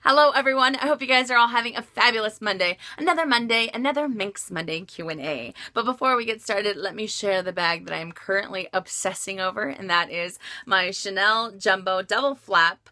Hello everyone, I hope you guys are all having a fabulous Monday. Another Minks Monday Q&A. But before we get started, let me share the bag that I'm currently obsessing over, and that is my Chanel Jumbo Double Flap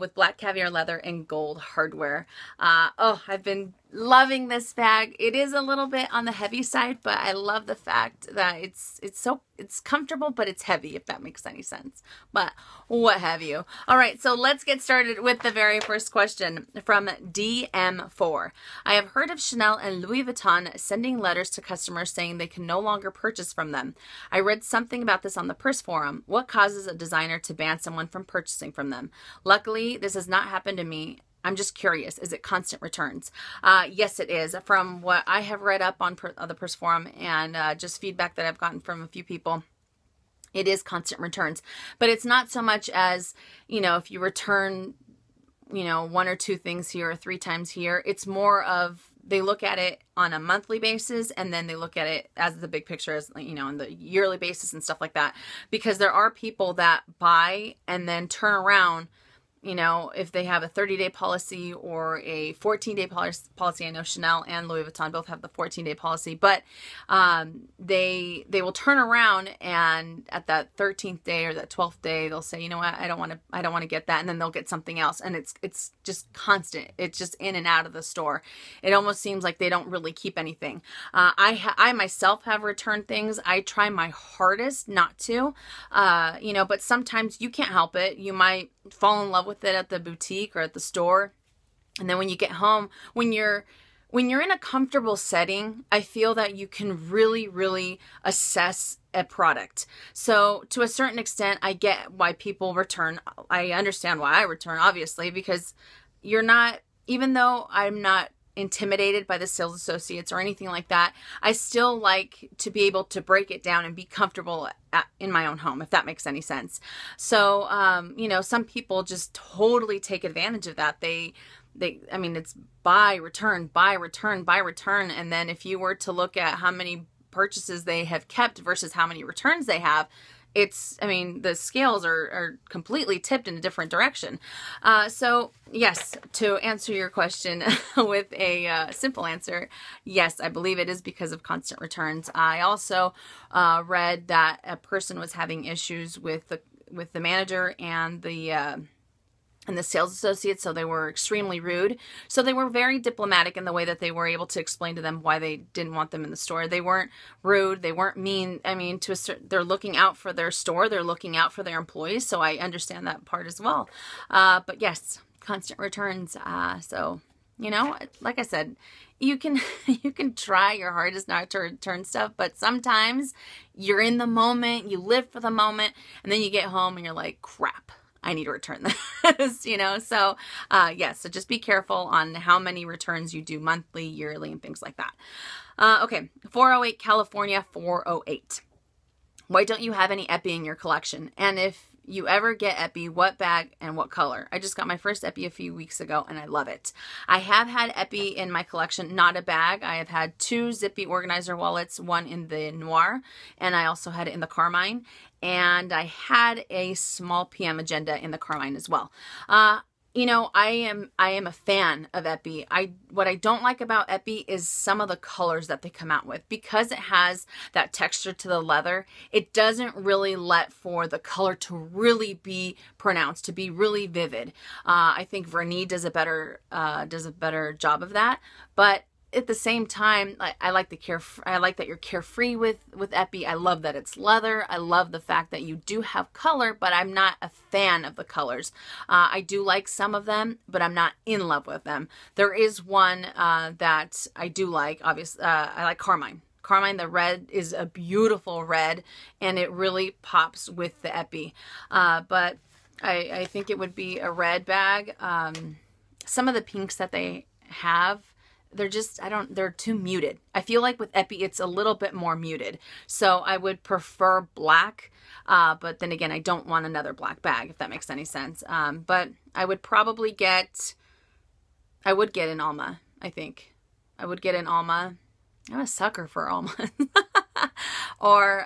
with black caviar leather and gold hardware. I've been loving this bag. It is a little bit on the heavy side, but I love the fact that it's comfortable, but it's heavy, if that makes any sense. But what have you. All right, so let's get started with the very first question from DM4. I have heard of Chanel and Louis Vuitton sending letters to customers saying they can no longer purchase from them. I read something about this on the Purse Forum. What causes a designer to ban someone from purchasing from them? Luckily, this has not happened to me. I'm just curious, is it constant returns? Yes, it is. From what I have read up on the Purse Forum and just feedback that I've gotten from a few people, it is constant returns. But it's not so much as, if you return, one or two things here or 3 times here. It's more of they look at it on a monthly basis, and then they look at it as the big picture, as on the yearly basis and stuff like that. Because there are people that buy and then turn around, if they have a 30-day policy or a 14-day policy. I know Chanel and Louis Vuitton both have the 14-day policy, but they will turn around and at that 13th day or that 12th day, they'll say, you know what, I don't want to get that, and then they'll get something else, and it's just constant. It's just in and out of the store. It almost seems like they don't really keep anything. I myself have returned things. I try my hardest not to, but sometimes you can't help it. You might fall in love with it at the boutique or at the store, and then when you get home, when you're in a comfortable setting, I feel that you can really assess a product. So to a certain extent, I get why people return. I understand why I return, obviously, because even though I'm not intimidated by the sales associates or anything like that, I still like to be able to break it down and be comfortable in my own home, if that makes any sense. So, some people just totally take advantage of that. It's buy, return, buy, return, buy, return. And then if you were to look at how many purchases they have kept versus how many returns they have, the scales are completely tipped in a different direction. So yes, to answer your question with a simple answer, yes, I believe it is because of constant returns. I also read that a person was having issues with the manager and the sales associates, so they were extremely rude. So they were very diplomatic in the way that they were able to explain to them why they didn't want them in the store. They weren't rude. They weren't mean. They're looking out for their store. They're looking out for their employees. So I understand that part as well. But yes, constant returns. So, like I said, you can try your hardest not to return stuff, but sometimes you're in the moment, you live for the moment, and then you get home and you're like, crap, I need to return this, So, so just be careful on how many returns you do monthly, yearly, and things like that. Okay, 408 California 408. Why don't you have any Epi in your collection? And if you ever get Epi, what bag and what color? I just got my first Epi a few weeks ago, and I love it. I have had Epi in my collection, not a bag. I have had 2 zippy organizer wallets, one in the Noir, and I also had it in the Carmine. And I had a small PM Agenda in the Carmine as well. I am a fan of Epi. What I don't like about Epi is some of the colors that they come out with. Because it has that texture to the leather, it doesn't really let for the color to really be pronounced, to be really vivid. I think Vernis does a better job of that. But at the same time, I like that you're carefree with Epi. I love that it's leather. I love the fact that you do have color, but I'm not a fan of the colors. I do like some of them, but I'm not in love with them. There is one that I do like. Obviously, I like Carmine. Carmine, the red is a beautiful red, and it really pops with the Epi. But I think it would be a red bag. Some of the pinks that they have, they're too muted. I feel like with Epi, it's a little bit more muted. So I would prefer black, but then again, I don't want another black bag, if that makes any sense. But I would probably I would get an Alma, I think. I would get an Alma. I'm a sucker for Alma. Or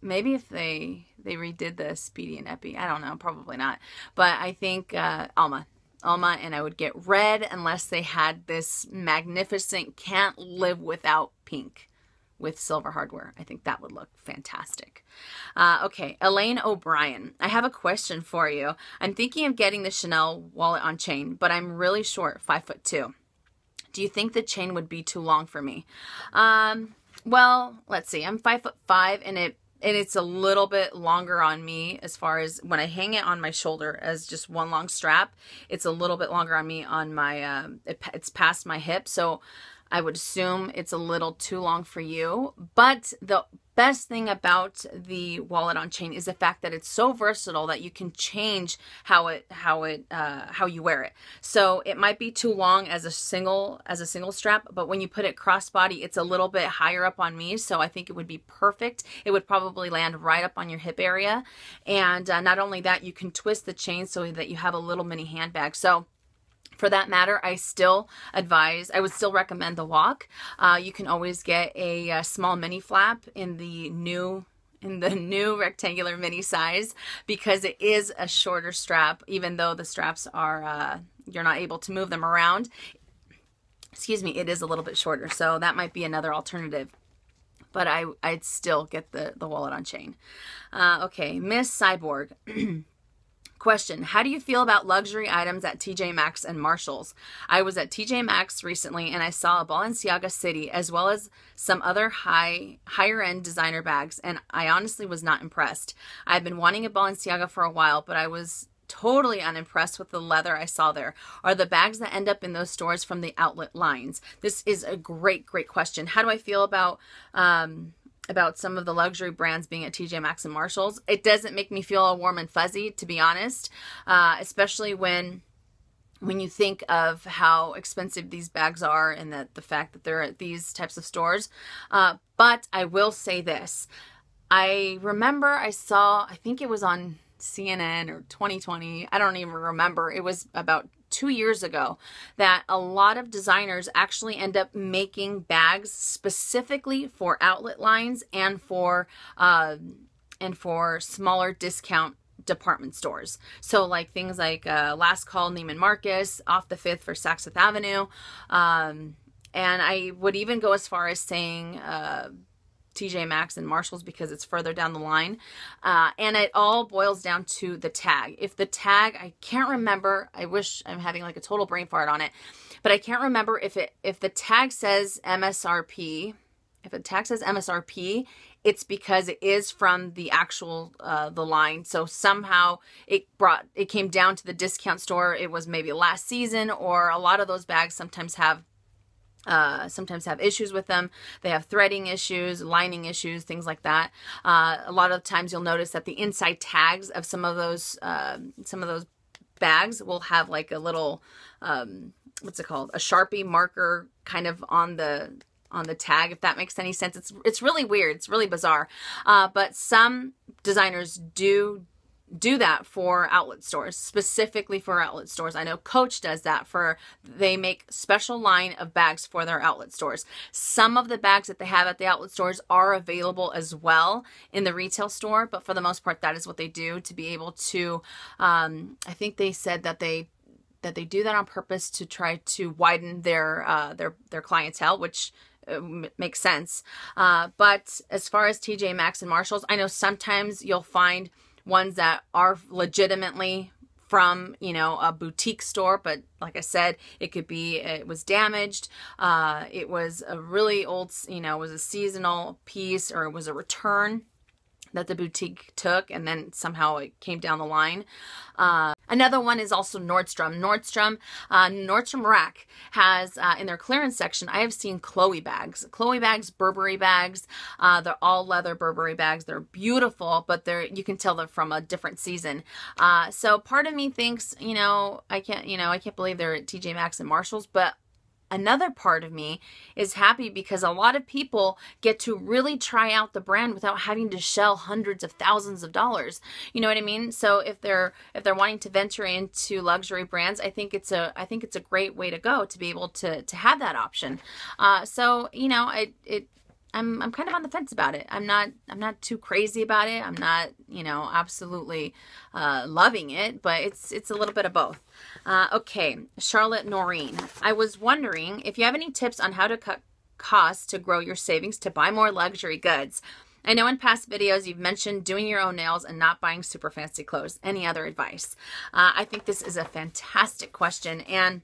maybe if they redid the Speedy and Epi, I don't know, probably not. But I think Alma. Alma, and I would get red unless they had this magnificent can't live without pink with silver hardware. I think that would look fantastic. Okay, Elaine O'Brien. I have a question for you. I'm thinking of getting the Chanel wallet on chain, but I'm really short, 5'2". Do you think the chain would be too long for me? Well, let's see. I'm 5'5", and it's a little bit longer on me as far as when I hang it on my shoulder as just one long strap. It's a little bit longer on me on my, it's past my hip. So I would assume it's a little too long for you. But the best thing about the wallet on chain is the fact that it's so versatile that you can change how you wear it. So it might be too long as a single strap, but when you put it crossbody, it's a little bit higher up on me. So I think it would be perfect. It would probably land right up on your hip area. And not only that, you can twist the chain so that you have a little mini handbag. So for that matter, I would still recommend the walk. You can always get a small mini flap in the new rectangular mini size, because it is a shorter strap, even though the straps are, you're not able to move them around. Excuse me, it is a little bit shorter. So that might be another alternative. But I'd still get the wallet on chain. Okay, Miss Cyborg. Question, how do you feel about luxury items at TJ Maxx and Marshalls? I was at TJ Maxx recently and I saw a Balenciaga City as well as some other higher end designer bags, and I honestly was not impressed. I've been wanting a Balenciaga for a while, but I was totally unimpressed with the leather I saw there. Are the bags that end up in those stores from the outlet lines? This is a great question. How do I feel about some of the luxury brands being at TJ Maxx and Marshalls? It doesn't make me feel all warm and fuzzy, to be honest, especially when you think of how expensive these bags are and the fact that they're at these types of stores. But I will say this. I remember I think it was on CNN or 2020. I don't even remember. It was about 2 years ago that a lot of designers actually end up making bags specifically for outlet lines and for smaller discount department stores. So like things like Last Call, Neiman Marcus, Off the Fifth for Saks Fifth Avenue. And I would even go as far as saying TJ Maxx and Marshalls, because it's further down the line. And it all boils down to the tag. If the tag, I can't remember, I wish I'm having like a total brain fart on it, but I can't remember if the tag says MSRP. If the tag says MSRP, it's because it is from the actual, the line. So somehow it came down to the discount store. It was maybe last season, or a lot of those bags sometimes have issues with them. They have threading issues, lining issues, things like that. A lot of times you'll notice that the inside tags of some of those bags will have like a little, what's it called? A Sharpie marker kind of on the tag, if that makes any sense. It's really weird. It's really bizarre. But some designers do that for outlet stores, specifically for outlet stores. I know Coach does that they make special line of bags for their outlet stores. Some of the bags that they have at the outlet stores are available as well in the retail store, but for the most part, that is what they do to be able to, I think they said that they do that on purpose to try to widen their clientele, which makes sense. But as far as TJ Maxx and Marshalls, I know sometimes you'll find ones that are legitimately from, a boutique store, but like I said, it was damaged. It was a really old, it was a seasonal piece, or it was a return that the boutique took, and then somehow it came down the line. Another one is also Nordstrom. Nordstrom Rack has, in their clearance section, I have seen Chloe bags, Burberry bags. They're all leather Burberry bags. They're beautiful, but you can tell they're from a different season. So part of me thinks, I can't believe they're at TJ Maxx and Marshalls, but another part of me is happy because a lot of people get to really try out the brand without having to shell hundreds of thousands of dollars. You know what I mean? So if they're wanting to venture into luxury brands, I think it's a great way to go, to be able to have that option. So I'm kind of on the fence about it. I'm not too crazy about it. I'm not, you know, absolutely loving it, but it's a little bit of both. Okay, Charlotte Noreen. I was wondering if you have any tips on how to cut costs to grow your savings to buy more luxury goods. I know in past videos you've mentioned doing your own nails and not buying super fancy clothes. Any other advice? I think this is a fantastic question, and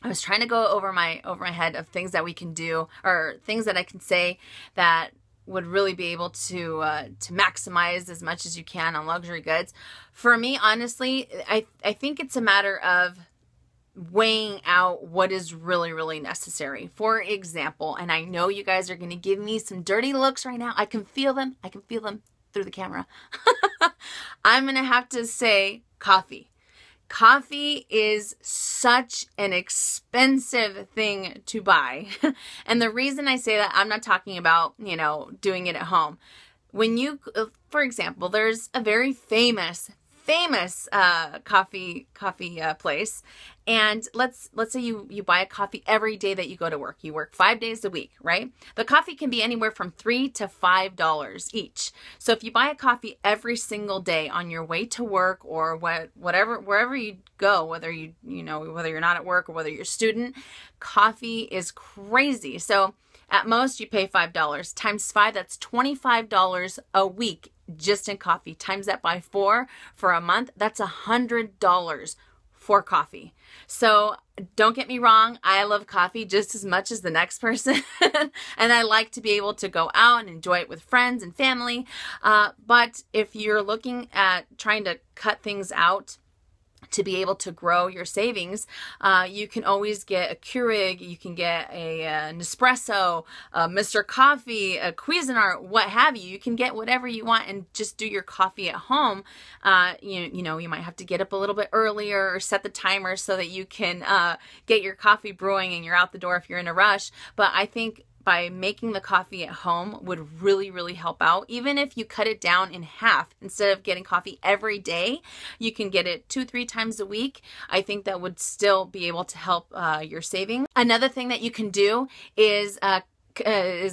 I was trying to go over my head of things that we can do, or things that I can say that would really be able to maximize as much as you can on luxury goods. For me, honestly, I think it's a matter of weighing out what is really, really necessary. For example, and I know you guys are going to give me some dirty looks right now. I can feel them. I can feel them through the camera. I'm going to have to say coffee. Coffee is such an expensive thing to buy. And the reason I say that, I'm not talking about, you know, doing it at home. When you, for example, there's a very famous coffee place, and let's say you buy a coffee every day that you go to work. You work 5 days a week, right? The coffee can be anywhere from $3 to $5 each. So if you buy a coffee every single day on your way to work, or wherever you go, whether you're not at work or whether you're a student, coffee is crazy. So at most you pay $5 times 5. That's $25 a week just in coffee. Times that by 4 for a month, that's $100 for coffee. So don't get me wrong, I love coffee just as much as the next person. And I like to be able to go out and enjoy it with friends and family. But if you're looking at trying to cut things out to be able to grow your savings, you can always get a Keurig, you can get a Nespresso, Mr. Coffee, a Cuisinart, what have you. You can get whatever you want and just do your coffee at home. You know, you might have to get up a little bit earlier or set the timer so that you can get your coffee brewing and you're out the door if you're in a rush. But I think by making the coffee at home would really, really help out. Even if you cut it down in half, instead of getting coffee every day, you can get it 2-3 times a week. I think that would still be able to help your savings. Another thing that you can do is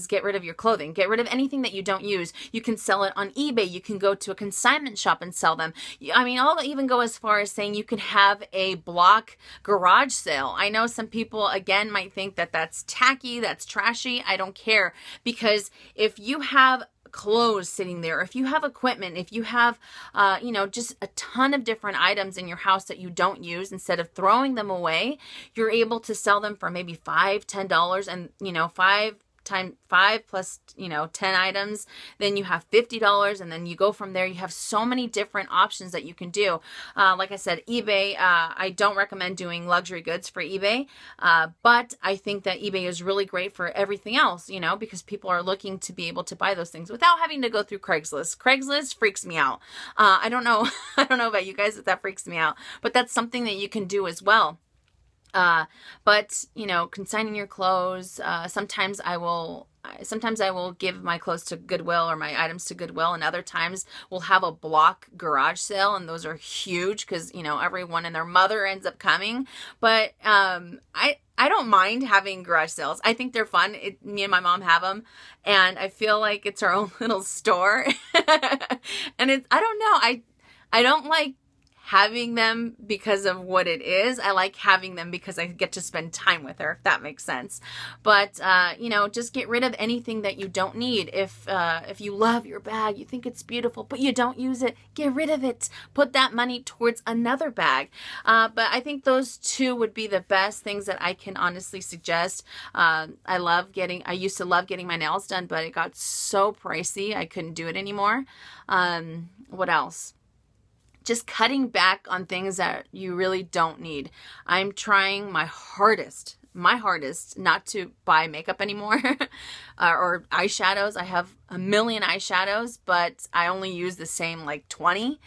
get rid of your clothing. Get rid of anything that you don't use. You can sell it on eBay. You can go to a consignment shop and sell them. I mean, I'll even go as far as saying you can have a block garage sale. I know some people, again, might think that that's tacky, that's trashy. I don't care, because if you have clothes sitting there, if you have equipment, if you have, you know, just a ton of different items in your house that you don't use, instead of throwing them away, you're able to sell them for maybe $5, $10, and, you know, 5 times 5 plus, you know, 10 items, then you have $50, and then you go from there. You have so many different options that you can do. Like I said, eBay, I don't recommend doing luxury goods for eBay, but I think that eBay is really great for everything else, you know, because people are looking to be able to buy those things without having to go through Craigslist. Craigslist freaks me out. I don't know about you guys, if that freaks me out, but that's something that you can do as well. But, you know, consigning your clothes, sometimes I will give my clothes to Goodwill or my items to Goodwill, and other times we'll have a block garage sale, and those are huge because, you know, everyone and their mother ends up coming. But I don't mind having garage sales. I think they're fun. Me and my mom have them, and I feel like it's our own little store. And I don't know, I don't like having them because of what it is. I like having them because I get to spend time with her, if that makes sense. But, you know, just get rid of anything that you don't need. If you love your bag, you think it's beautiful, but you don't use it, get rid of it. Put that money towards another bag. But I think those two would be the best things that I can honestly suggest. I used to love getting my nails done, but it got so pricey, I couldn't do it anymore. What else? Just cutting back on things that you really don't need. I'm trying my hardest not to buy makeup anymore or eyeshadows. I have a million eyeshadows, but I only use the same like 20.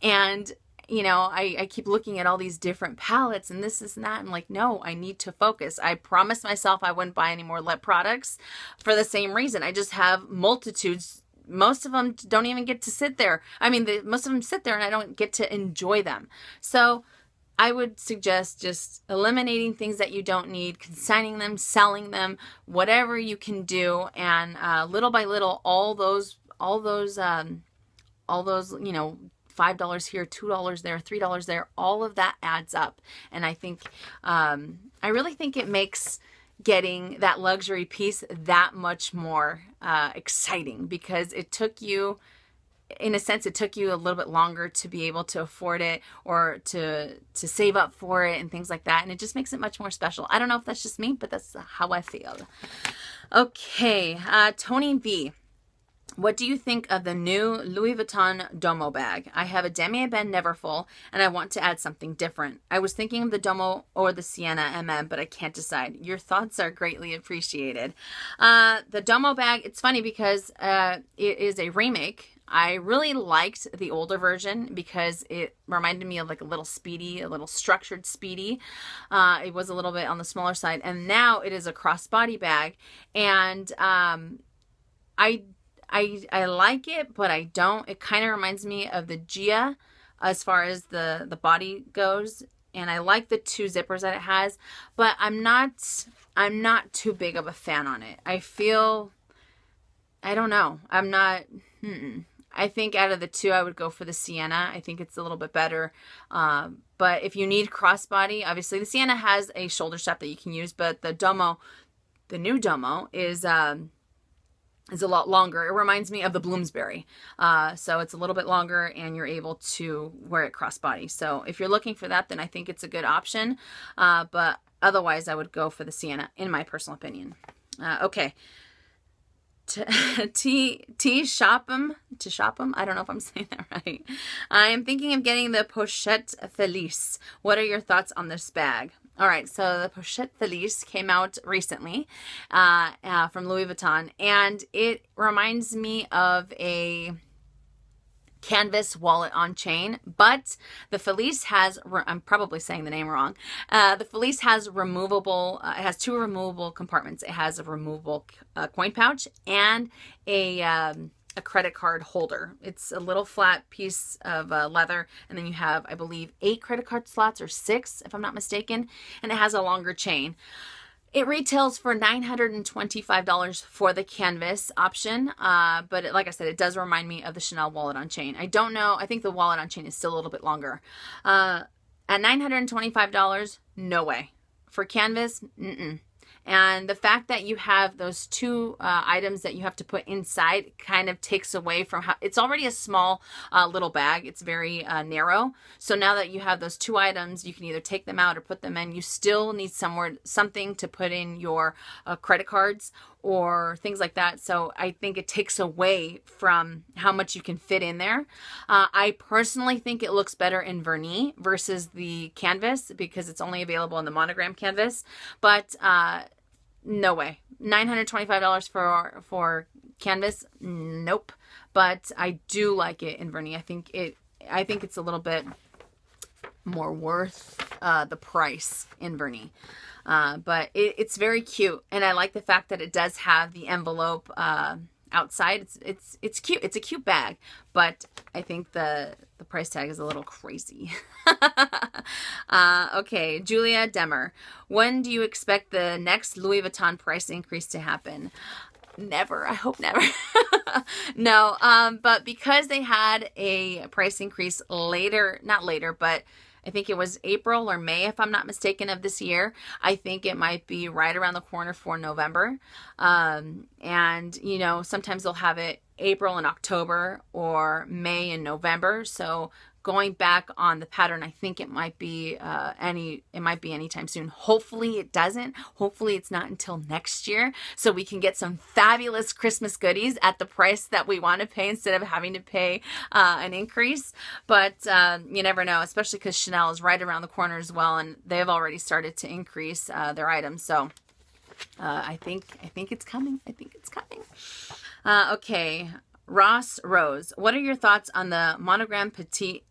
And you know, I keep looking at all these different palettes and this and that. I'm like, no, I need to focus. I promised myself I wouldn't buy any more lip products for the same reason. I just have multitudes. Most of them don't even get to sit there. I mean, most of them sit there and I don't get to enjoy them. So I would suggest just eliminating things that you don't need, consigning them, selling them, whatever you can do, and little by little, all those, you know, $5 here, $2 there, $3 there, all of that adds up. And I think, I really think it makes getting that luxury piece that much more exciting, because it took you, in a sense, it took you a little bit longer to be able to afford it, or to save up for it and things like that. And it just makes it much more special. I don't know if that's just me, but that's how I feel. Okay, Tony V. What do you think of the new Louis Vuitton Domo bag? I have a Demi Ebene Neverfull, and I want to add something different. I was thinking of the Domo or the Sienna MM, but I can't decide. Your thoughts are greatly appreciated. The Domo bag, it's funny because it is a remake. I really liked the older version because it reminded me of like a little Speedy, a little structured Speedy. It was a little bit on the smaller side, and now it is a crossbody bag, and I like it, but I don't. It kind of reminds me of the Gia as far as the body goes. And I like the 2 zippers that it has, but I'm not too big of a fan on it. I feel, I don't know. I'm not, I think out of the 2, I would go for the Sienna. I think it's a little bit better. But if you need crossbody, obviously the Sienna has a shoulder strap that you can use, but the Domo, the new Domo is a lot longer. It reminds me of the Bloomsbury. So it's a little bit longer, and you're able to wear it crossbody. So if you're looking for that, then I think it's a good option. But otherwise, I would go for the Sienna, in my personal opinion. Okay. T Shopham, I don't know if I'm saying that right. I am thinking of getting the Pochette Felice. What are your thoughts on this bag? All right, so the Pochette Felice came out recently from Louis Vuitton, and it reminds me of a canvas wallet on chain, but the Felice has, I'm probably saying the name wrong, the Felice has removable, it has 2 removable compartments. It has a removable coin pouch and a credit card holder. It's a little flat piece of leather, and then you have, I believe, 8 credit card slots, or 6 if I'm not mistaken, and it has a longer chain. It retails for $925 for the canvas option, but like I said, it does remind me of the Chanel wallet on chain. I don't know, I think the wallet on chain is still a little bit longer. At $925, no way. For canvas, And the fact that you have those 2 items that you have to put inside kind of takes away from how, it's already a small little bag. It's very narrow. So now that you have those 2 items, you can either take them out or put them in. You still need something to put in your credit cards or things like that. So I think it takes away from how much you can fit in there. I personally think it looks better in vernis versus the canvas because it's only available in the monogram canvas. But no way. $925 for canvas? Nope. But I do like it in vernis. I think it's a little bit more worth the price in vernis. But it's very cute, and I like the fact that it does have the envelope outside. It's cute. It's a cute bag, but I think the price tag is a little crazy. Okay, Julia Demmer. When do you expect the next Louis Vuitton price increase to happen? Never. I hope never. No, but because they had a price increase later, not later, but I think it was April or May, if I'm not mistaken, of this year. I think it might be right around the corner for November. And, you know, sometimes they'll have it April and October or May and November. So going back on the pattern, I think it might be anytime soon. Hopefully it doesn't. Hopefully it's not until next year, so we can get some fabulous Christmas goodies at the price that we want to pay instead of having to pay an increase. But you never know, especially because Chanel is right around the corner as well, and they've already started to increase their items. So I think it's coming. I think it's coming. Okay, Ross Rose, what are your thoughts on the monogram Petite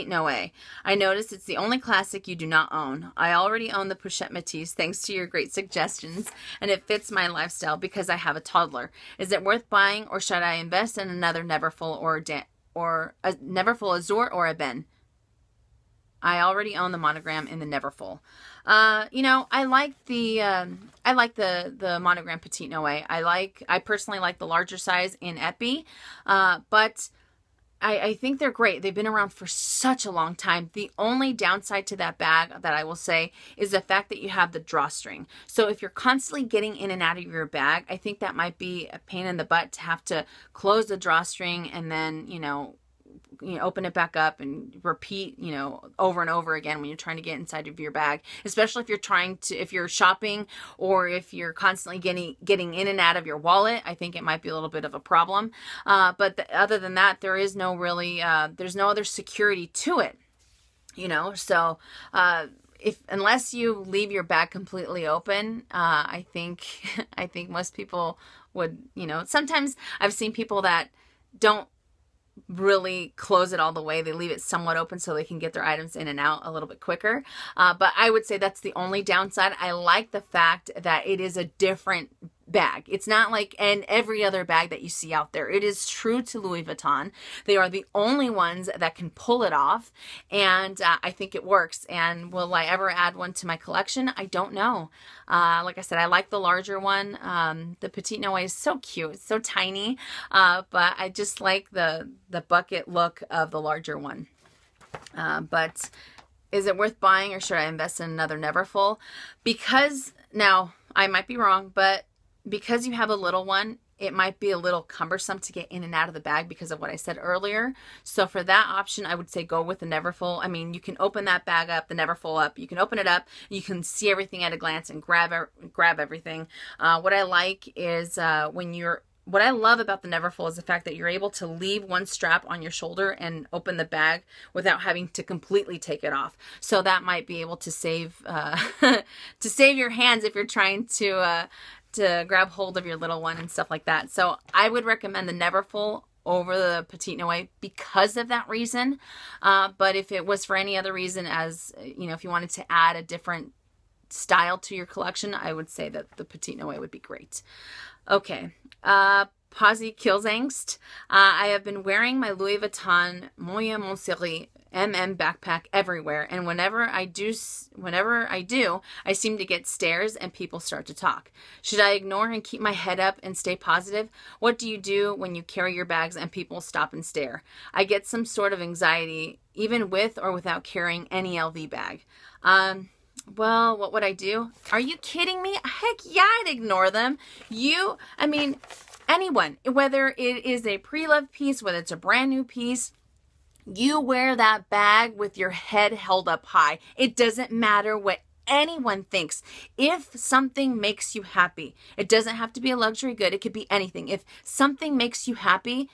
Noe? I noticed it's the only classic you do not own. I already own the Pochette Métis thanks to your great suggestions, and it fits my lifestyle because I have a toddler. Is it worth buying, or should I invest in another Neverfull or a Neverfull Azure or a Ben? I already own the monogram in the Neverfull. You know, I like the monogram Petite Noe. I personally like the larger size in Epi, but I think they're great. They've been around for such a long time. The only downside to that bag that I will say is the fact that you have the drawstring. So if you're constantly getting in and out of your bag, I think that might be a pain in the butt to have to close the drawstring and then, you know, open it back up and repeat, you know, over and over again when you're trying to get inside of your bag, especially if you're shopping or if you're constantly getting in and out of your wallet. I think it might be a little bit of a problem. But other than that, there is no really, there's no other security to it, you know, so, unless you leave your bag completely open, I think most people would, you know, sometimes I've seen people that don't really close it all the way. They leave it somewhat open so they can get their items in and out a little bit quicker. But I would say that's the only downside. I like the fact that it is a different bag. It's not like every other bag that you see out there. It is true to Louis Vuitton. They are the only ones that can pull it off, and I think it works. And will I ever add one to my collection? I don't know. Like I said, I like the larger one. The Petite Noe is so cute. It's so tiny, but I just like the bucket look of the larger one. But is it worth buying, or should I invest in another Neverfull? Because, now, I might be wrong, but because you have a little one, it might be a little cumbersome to get in and out of the bag because of what I said earlier. So for that option, I would say go with the Neverfull. I mean, you can open that bag up, the Neverfull up. You can open it up. You can see everything at a glance and grab everything. What I like is what I love about the Neverfull is the fact that you're able to leave one strap on your shoulder and open the bag without having to completely take it off. So that might be able to save your hands if you're trying to grab hold of your little one and stuff like that. So I would recommend the Neverfull over the Petite Noe because of that reason. But if it was for any other reason, as you know, if you wanted to add a different style to your collection, I would say that the Petite Noe would be great. Okay. Posy Kills Angst. I have been wearing my Louis Vuitton Moyen Montserrat MM backpack everywhere, and whenever I do, I seem to get stares and people start to talk. Should I ignore and keep my head up and stay positive? What do you do when you carry your bags and people stop and stare? I get some sort of anxiety, even with or without carrying any LV bag. Well, what would I do? Are you kidding me? Heck yeah, I'd ignore them. I mean, anyone, whether it is a pre-loved piece, whether it's a brand new piece, you wear that bag with your head held up high. It doesn't matter what anyone thinks. If something makes you happy, it doesn't have to be a luxury good. It could be anything. If something makes you happy,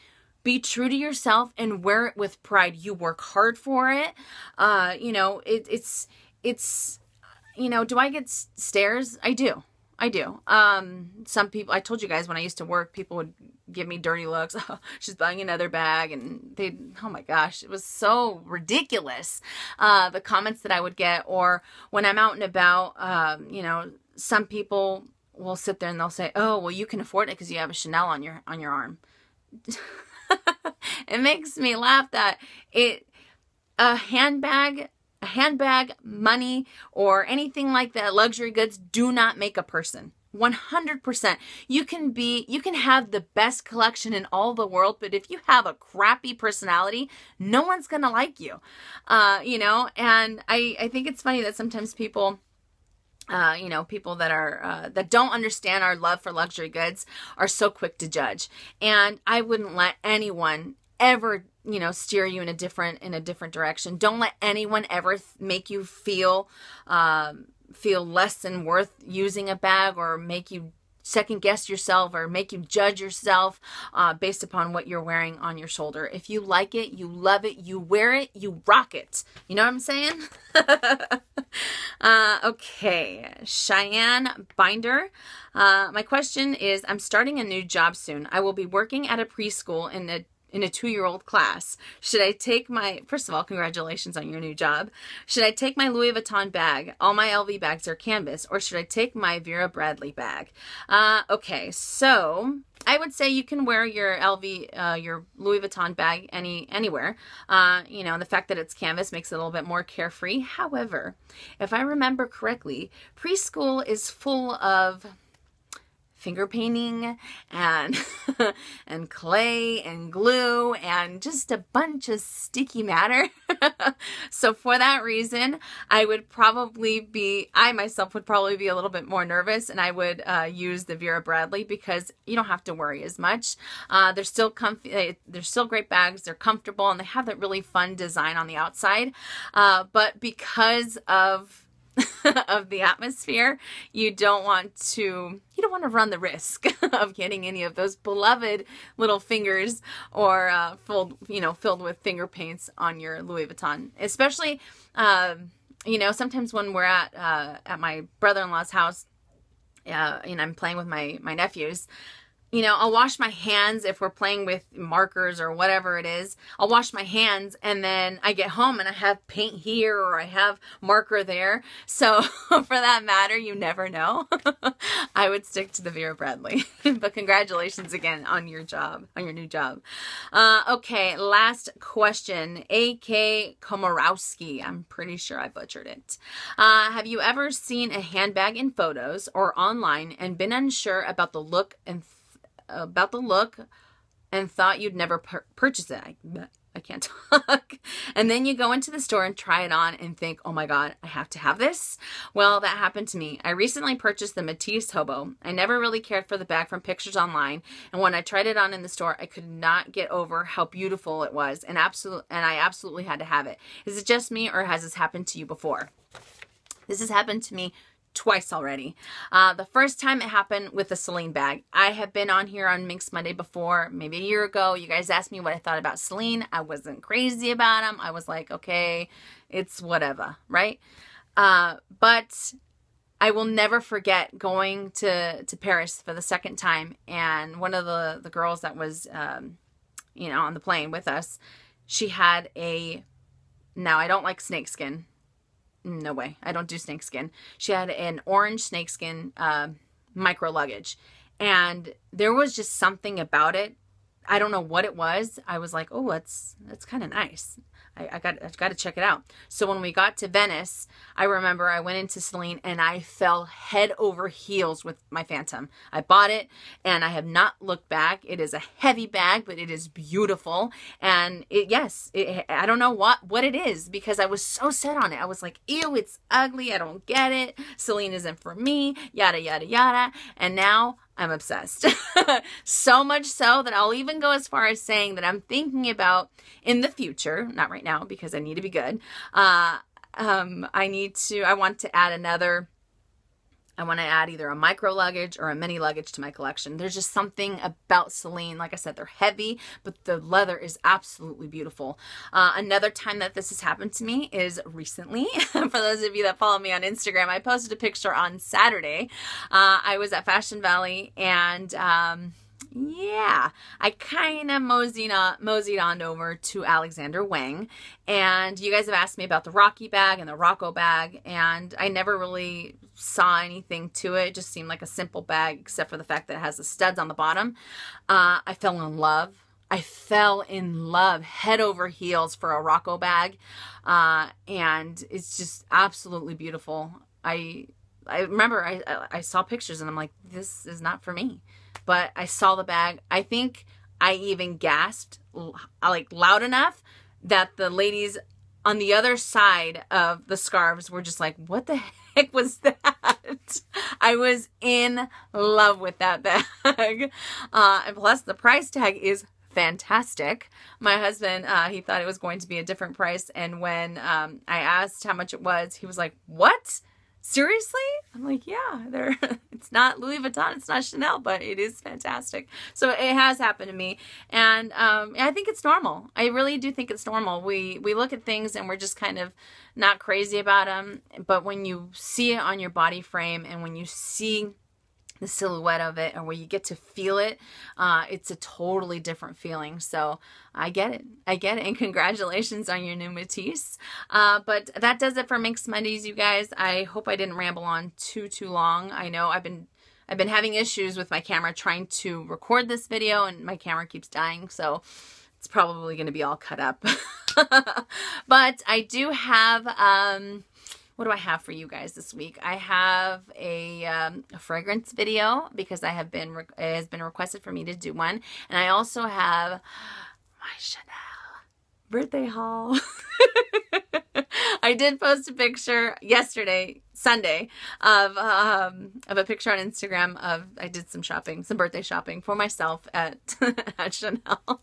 be true to yourself and wear it with pride. You work hard for it. You know, it's, you know, do I get stares? I do. Some people, I told you guys when I used to work, people would give me dirty looks. Oh, she's buying another bag. And oh my gosh, it was so ridiculous. The comments that I would get, or when I'm out and about, you know, some people will sit there and they'll say, oh, well, you can afford it because you have a Chanel on your arm. It makes me laugh that a handbag, money, or anything like that, luxury goods do not make a person. 100%. You can have the best collection in all the world, but if you have a crappy personality, no one's gonna like you. You know, and I think it's funny that sometimes people, you know, people that are that don't understand our love for luxury goods are so quick to judge. And I wouldn't let anyone ever, you know, steer you in a different direction. Don't let anyone ever make you feel less than worth using a bag, or make you second guess yourself, or make you judge yourself based upon what you're wearing on your shoulder. If you like it, you love it, you wear it, you rock it. You know what I'm saying? Okay, Cheyenne Binder. My question is, I'm starting a new job soon. I will be working at a preschool in a 2-year-old class? Should I take my, first of all, congratulations on your new job. Should I take my Louis Vuitton bag? All my LV bags are canvas. Or should I take my Vera Bradley bag? Okay, so I would say you can wear your your Louis Vuitton bag anywhere. You know, the fact that it's canvas makes it a little bit more carefree. However, if I remember correctly, preschool is full of finger painting and and clay and glue and just a bunch of sticky matter. So for that reason, I myself would probably be a little bit more nervous, and I would use the Vera Bradley because you don't have to worry as much. They're still comfy. They're still great bags. They're comfortable, and they have that really fun design on the outside. But because of of the atmosphere, you don't want to run the risk of getting any of those beloved little fingers or filled with finger paints on your Louis Vuitton. Especially, you know, sometimes when we're at my brother-in-law's house, and I'm playing with my nephews, you know, I'll wash my hands if we're playing with markers or whatever it is. I'll wash my hands, and then I get home and I have paint here or I have marker there. So for that matter, you never know. I would stick to the Vera Bradley. But congratulations again on your job, on your new job. Okay, last question. A.K. Komorowski. I'm pretty sure I butchered it. Have you ever seen a handbag in photos or online and been unsure about the look and thought you'd never purchase it? I can't talk. And then you go into the store and try it on and think, oh my God, I have to have this. Well, that happened to me. I recently purchased the Matisse Hobo. I never really cared for the bag from pictures online. And when I tried it on in the store, I could not get over how beautiful it was. And I absolutely had to have it. Is it just me, or has this happened to you before? This has happened to me twice already. The first time it happened with the Celine bag. I have been on here on Minks Monday before, maybe a year ago. You guys asked me what I thought about Celine. I wasn't crazy about them. I was like, okay, it's whatever, right? But I will never forget going to Paris for the second time, and one of the girls that was, you know, on the plane with us, she had now I don't like snakeskin. No way. I don't do snakeskin. She had an orange snakeskin micro luggage. And there was just something about it. I don't know what it was. I was like, oh, that's kind of nice. I've got to check it out. So when we got to Venice, I remember I went into Celine and I fell head over heels with my Phantom. I bought it and I have not looked back. It is a heavy bag, but it is beautiful. And I don't know what it is, because I was so set on it. I was like, ew, it's ugly. I don't get it. Celine isn't for me, yada, yada, yada. And now I'm obsessed. So much so that I'll even go as far as saying that I'm thinking about in the future, not right now because I need to be good. I want to add either a micro luggage or a mini luggage to my collection. There's just something about Celine. Like I said, they're heavy, but the leather is absolutely beautiful. Another time that this has happened to me is recently. For those of you that follow me on Instagram, I posted a picture on Saturday. I was at Fashion Valley, and yeah, I kind of moseyed on over to Alexander Wang, and you guys have asked me about the Rocky bag and the Rocco bag, and I never really saw anything to it. It just seemed like a simple bag, except for the fact that it has the studs on the bottom. I fell in love. I fell in love head over heels for a Rocco bag, and it's just absolutely beautiful. I remember I saw pictures and I'm like, this is not for me. But I saw the bag. I think I even gasped like loud enough that the ladies on the other side of the scarves were just like, what the heck was that? I was in love with that bag. And plus the price tag is fantastic. My husband, he thought it was going to be a different price. And when I asked how much it was, he was like, what? Seriously? I'm like, yeah, it's not Louis Vuitton, it's not Chanel, but it is fantastic. So it has happened to me, and I think it's normal. I really do think it's normal. We look at things and we're just kind of not crazy about them, but when you see it on your body frame and when you see the silhouette of it, or where you get to feel it, it's a totally different feeling. So I get it. And congratulations on your new Matisse. But that does it for Minks Mondays, you guys. I hope I didn't ramble on too long. I know I've been having issues with my camera trying to record this video, and my camera keeps dying, so it's probably going to be all cut up. But I do have, what do I have for you guys this week? I have a fragrance video, because it has been requested for me to do one. And I also have my Chanel birthday haul. I did post a picture yesterday, Sunday, of a picture on Instagram of, I did some shopping, some birthday shopping for myself at Chanel.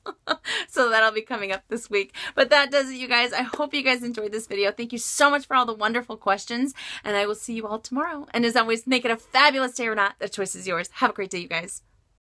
So that'll be coming up this week. But that does it, you guys. I hope you guys enjoyed this video. Thank you so much for all the wonderful questions, and I will see you all tomorrow. And as always, make it a fabulous day or not. The choice is yours. Have a great day, you guys.